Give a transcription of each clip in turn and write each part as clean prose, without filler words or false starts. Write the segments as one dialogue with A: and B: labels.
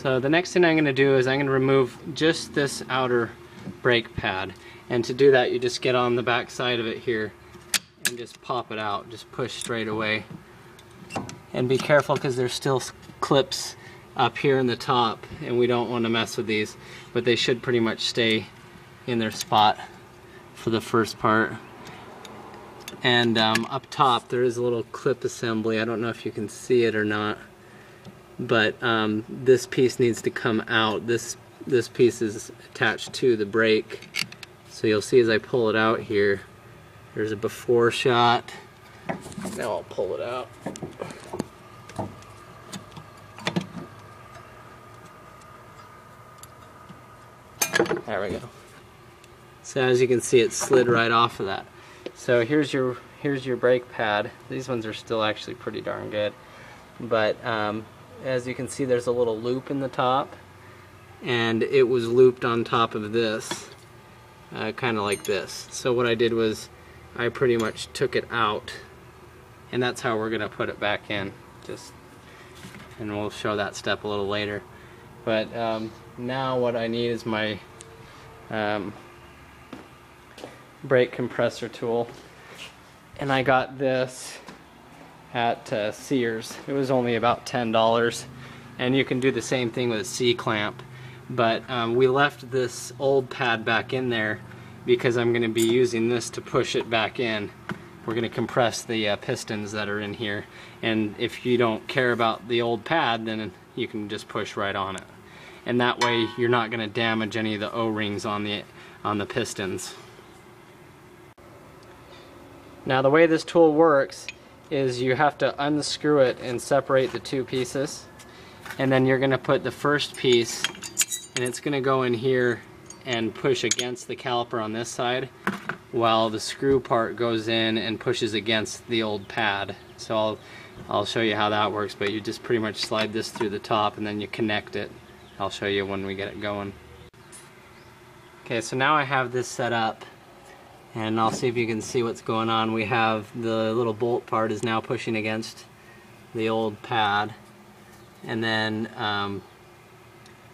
A: So the next thing I'm going to do is I'm going to remove just this outer brake pad, and to do that you just get on the back side of it here and just pop it out, just push straight away. And be careful because there's still clips up here in the top and we don't want to mess with these, but they should pretty much stay in their spot for the first part. And up top there is a little clip assembly. I don't know if you can see it or not, but this piece needs to come out. This piece is attached to the brake, so you'll see as I pull it out here, there's a before shot. Now I'll pull it out. There we go. So as you can see, it slid right off of that. So here's your brake pad. These ones are still actually pretty darn good, but as you can see, there's a little loop in the top, and it was looped on top of this, kind of like this. So what I did was I pretty much took it out, and that's how we're gonna put it back in. And we'll show that step a little later. But now what I need is my brake compressor tool, and I got this at Sears. It was only about $10, and you can do the same thing with a C-clamp, but we left this old pad back in there because I'm going to be using this to push it back in. We're going to compress the pistons that are in here, and if you don't care about the old pad, then you can just push right on it, and that way you're not going to damage any of the O-rings on the pistons. Now the way this tool works is you have to unscrew it and separate the two pieces, and then you're going to put the first piece, and it's going to go in here and push against the caliper on this side, while the screw part goes in and pushes against the old pad. So I'll show you how that works, but you just pretty much slide this through the top and then you connect it. I'll show you when we get it going. Okay, so now I have this set up, and I'll see if you can see what's going on. We have the little bolt part is now pushing against the old pad, and then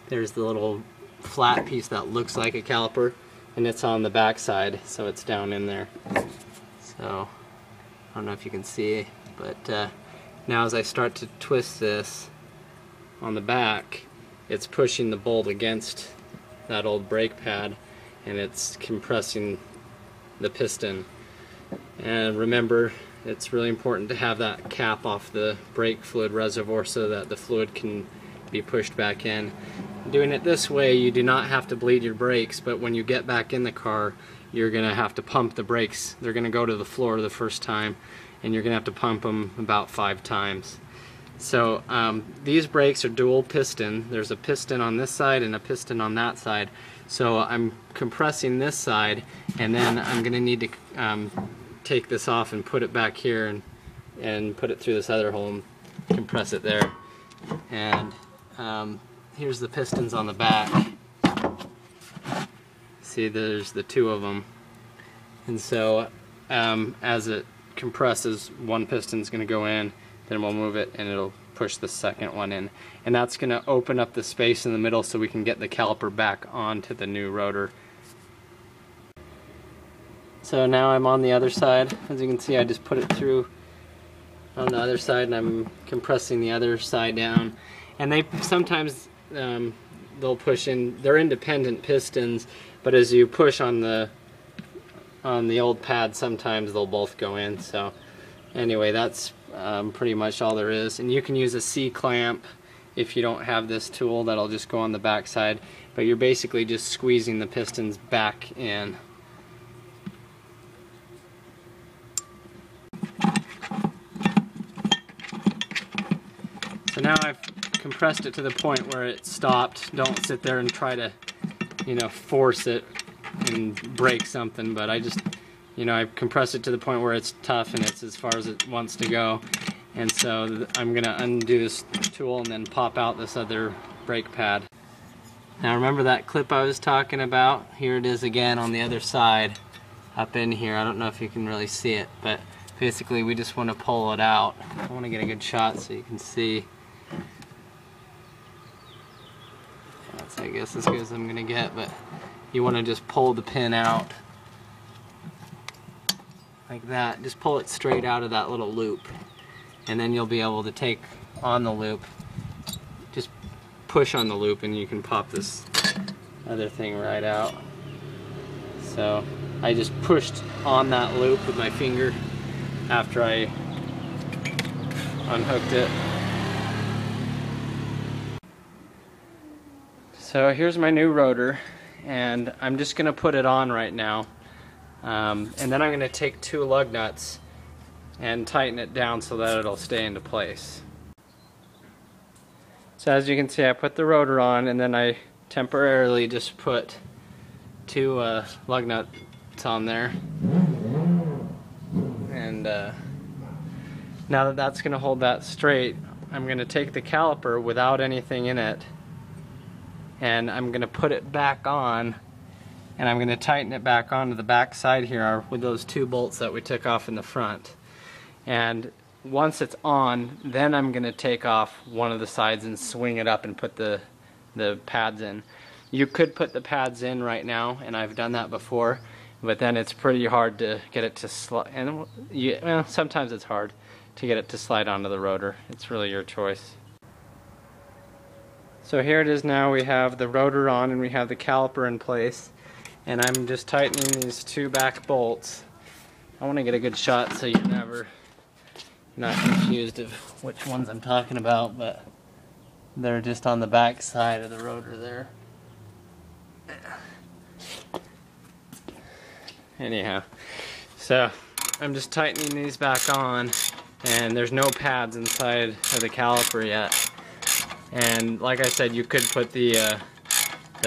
A: there's the little flat piece that looks like a caliper, and it's on the back side, so it's down in there. So I don't know if you can see, but now as I start to twist this on the back, it's pushing the bolt against that old brake pad, and it's compressing the piston. And remember, it's really important to have that cap off the brake fluid reservoir so that the fluid can be pushed back in. Doing it this way, you do not have to bleed your brakes, but when you get back in the car, you're going to have to pump the brakes. They're going to go to the floor the first time, and you're going to have to pump them about 5 times. So these brakes are dual piston. There's a piston on this side and a piston on that side. So I'm compressing this side, and then I'm going to need to take this off and put it back here and put it through this other hole and compress it there. And here's the pistons on the back. See, there's the 2 of them. And so as it compresses, one piston's going to go in, then we'll move it and it'll push the second one in. And that's going to open up the space in the middle so we can get the caliper back onto the new rotor. So now I'm on the other side. As you can see, I just put it through on the other side, and I'm compressing the other side down. And they sometimes they'll push in. They're independent pistons, but as you push on the old pad, sometimes they'll both go in. So anyway, that's pretty much all there is. And you can use a C-clamp if you don't have this tool. That'll just go on the back side, but you're basically just squeezing the pistons back in. So now I've compressed it to the point where it stopped. Don't sit there and try to, force it and break something, but I just, I compressed it to the point where it's tough and it's as far as it wants to go. And so I'm going to undo this tool and then pop out this other brake pad. Now remember that clip I was talking about? Here it is again on the other side, up in here. I don't know if you can really see it, but basically we just want to pull it out. I want to get a good shot so you can see. I guess as good as I'm gonna get, but you want to just pull the pin out like that. Just pull it straight out of that little loop, and then you'll be able to take on the loop. Just push on the loop and you can pop this other thing right out. So I just pushed on that loop with my finger after I unhooked it. So here's my new rotor, and I'm just going to put it on right now, and then I'm going to take 2 lug nuts and tighten it down so that it'll stay into place. So as you can see, I put the rotor on, and then I temporarily just put 2 lug nuts on there, and now that that's going to hold that straight, I'm going to take the caliper without anything in it, and I'm going to put it back on, and I'm going to tighten it back onto the back side here with those 2 bolts that we took off in the front. And once it's on, then I'm going to take off one of the sides and swing it up and put the pads in. You could put the pads in right now, and I've done that before, but then it's pretty hard to get it to slide, and well, sometimes it's hard to get it to slide onto the rotor. It's really your choice. So here it is now. We have the rotor on and we have the caliper in place, and I'm just tightening these 2 back bolts. I want to get a good shot so you're not confused of which ones I'm talking about, but they're just on the back side of the rotor there. Anyhow, so I'm just tightening these back on, and there's no pads inside of the caliper yet. And like I said, you could put the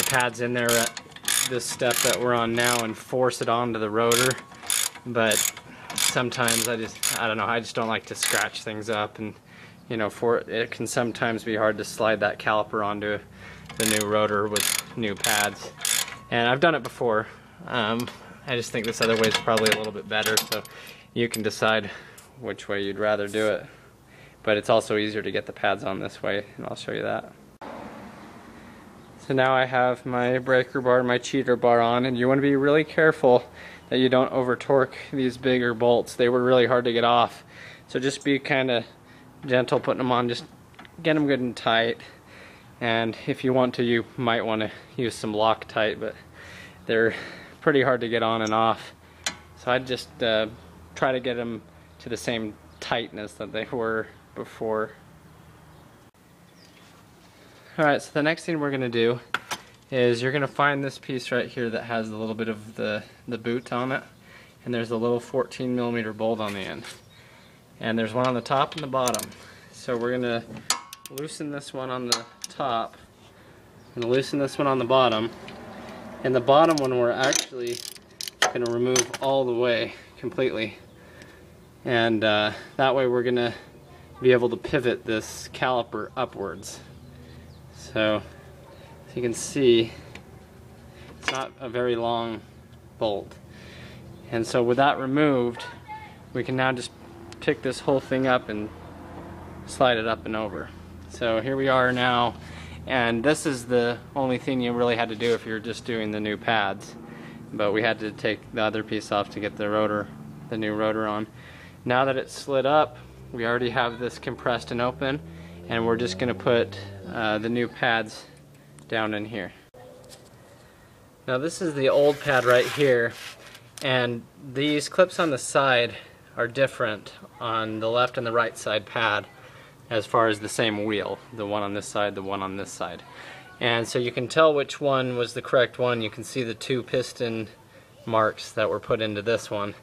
A: pads in there at this step that we're on now and force it onto the rotor, but sometimes I don't know, I just don't like to scratch things up, and you know, it can sometimes be hard to slide that caliper onto the new rotor with new pads. And I've done it before. I just think this other way is probably a little bit better, so you can decide which way you'd rather do it. But it's also easier to get the pads on this way, and I'll show you that. So now I have my breaker bar, my cheater bar on, and you want to be really careful that you don't over torque these bigger bolts. They were really hard to get off. So just be kind of gentle putting them on, just get them good and tight. And if you want to, you might want to use some Loctite, but they're pretty hard to get on and off. So I'd just try to get them to the same tightness that they were before. Alright, so the next thing we're going to do is you're going to find this piece right here that has a little bit of the boot on it, and there's a little 14mm bolt on the end, and there's one on the top and the bottom. So we're going to loosen this one on the top, I'm going to loosen this one on the bottom, and the bottom one we're actually going to remove all the way completely, and that way we're going to be able to pivot this caliper upwards. So as you can see, it's not a very long bolt, and so with that removed, we can now just pick this whole thing up and slide it up and over. So here we are now, and this is the only thing you really had to do if you're just doing the new pads, but we had to take the other piece off to get the new rotor on. Now that it's slid up, we already have this compressed and open, and we're just going to put the new pads down in here. Now this is the old pad right here, and these clips on the side are different on the left and the right side pad as far as the same wheel, the one on this side, the one on this side. And so you can tell which one was the correct one. You can see the 2 piston marks that were put into this one,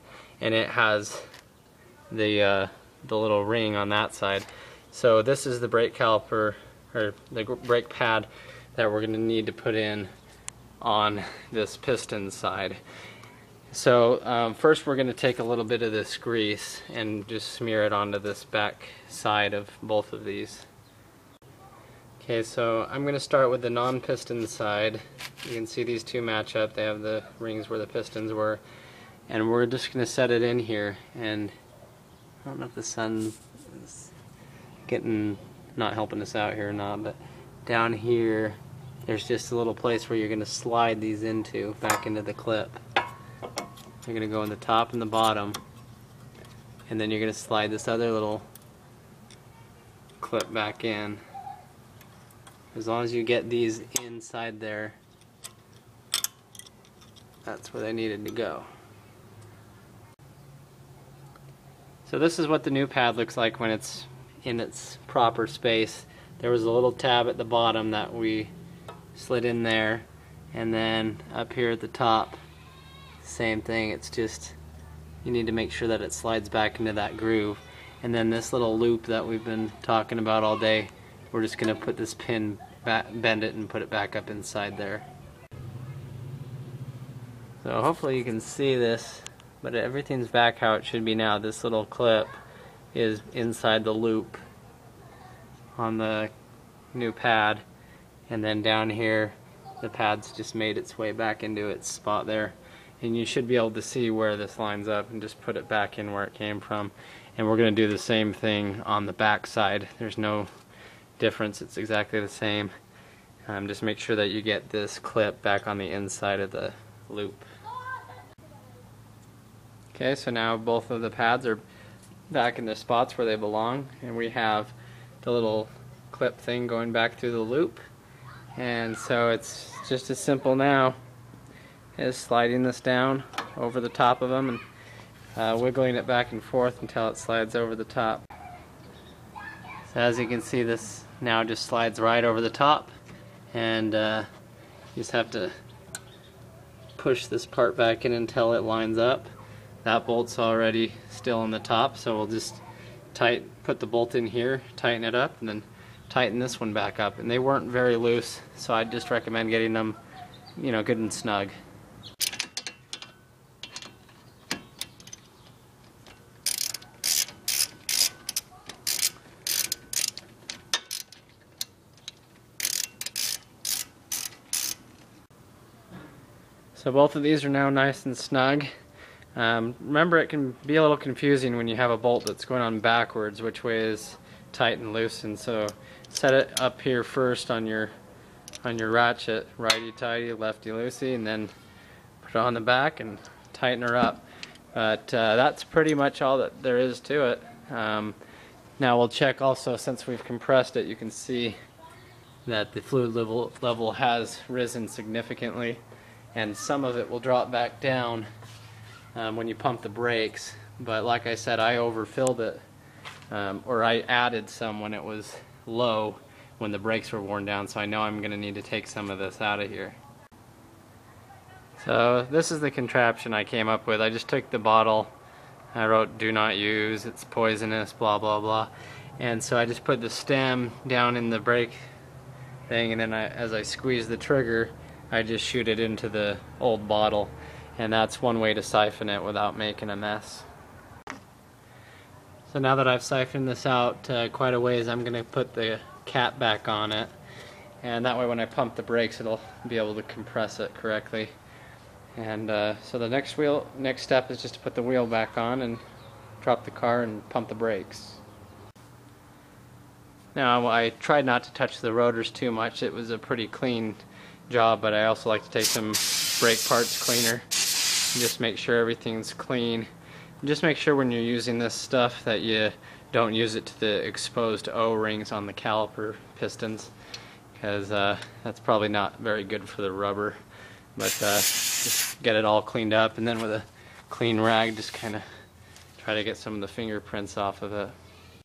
A: and it has the little ring on that side. So this is the brake caliper, or the brake pad, that we're going to need to put in on this piston side. So first we're going to take a little bit of this grease and just smear it onto this back side of both of these. Okay, so I'm going to start with the non-piston side. You can see these 2 match up. They have the rings where the pistons were, and we're just going to set it in here. And I don't know if the sun is not helping us out here or not, but down here there's just a little place where you're going to slide these back into the clip. You're going to go in the top and the bottom, and then you're going to slide this other little clip back in. As long as you get these inside there, that's where they needed to go. So this is what the new pad looks like when it's in its proper space. There was a little tab at the bottom that we slid in there, and then up here at the top, same thing. It's just, you need to make sure that it slides back into that groove. And then this little loop that we've been talking about all day, we're just going to put this pin back, bend it and put it back up inside there. So hopefully you can see this, but everything's back how it should be now. This little clip is inside the loop on the new pad, and then down here the pad's just made its way back into its spot there, and you should be able to see where this lines up and just put it back in where it came from. And we're going to do the same thing on the back side. There's no difference, it's exactly the same. Just make sure that you get this clip back on the inside of the loop. Okay, so now both of the pads are back in the spots where they belong, and we have the little clip thing going back through the loop. And so it's just as simple now as sliding this down over the top of them and wiggling it back and forth until it slides over the top. So as you can see, this now just slides right over the top, and you just have to push this part back in until it lines up. That bolt's already still on the top, so we'll just put the bolt in here, tighten it up, and then tighten this one back up. And they weren't very loose, so I'd just recommend getting them, you know, good and snug. So both of these are now nice and snug. Remember, it can be a little confusing when you have a bolt that's going on backwards, which way is tight and loose, and so set it up here first on your ratchet, righty-tighty, lefty-loosey, and then put it on the back and tighten her up. But that's pretty much all that there is to it. Now we'll check also, since we've compressed it, you can see that the fluid level has risen significantly, and some of it will drop back down when you pump the brakes. But like I said, I overfilled it, or I added some when it was low, when the brakes were worn down, so I know I'm going to need to take some of this out of here. So this is the contraption I came up with. I just took the bottle, I wrote "do not use, it's poisonous, blah blah blah," and so I just put the stem down in the brake thing, and then as I squeeze the trigger, I just shoot it into the old bottle. And that's one way to siphon it without making a mess. So now that I've siphoned this out quite a ways, I'm going to put the cap back on it, and that way when I pump the brakes it'll be able to compress it correctly. And so the next step is just to put the wheel back on and drop the car and pump the brakes. Now I tried not to touch the rotors too much. It was a pretty clean job, but I also like to take some brake parts cleaner. Just make sure everything's clean. Just make sure when you're using this stuff that you don't use it to the exposed O-rings on the caliper pistons, because that's probably not very good for the rubber. But just get it all cleaned up, and then with a clean rag just kind of try to get some of the fingerprints off of it.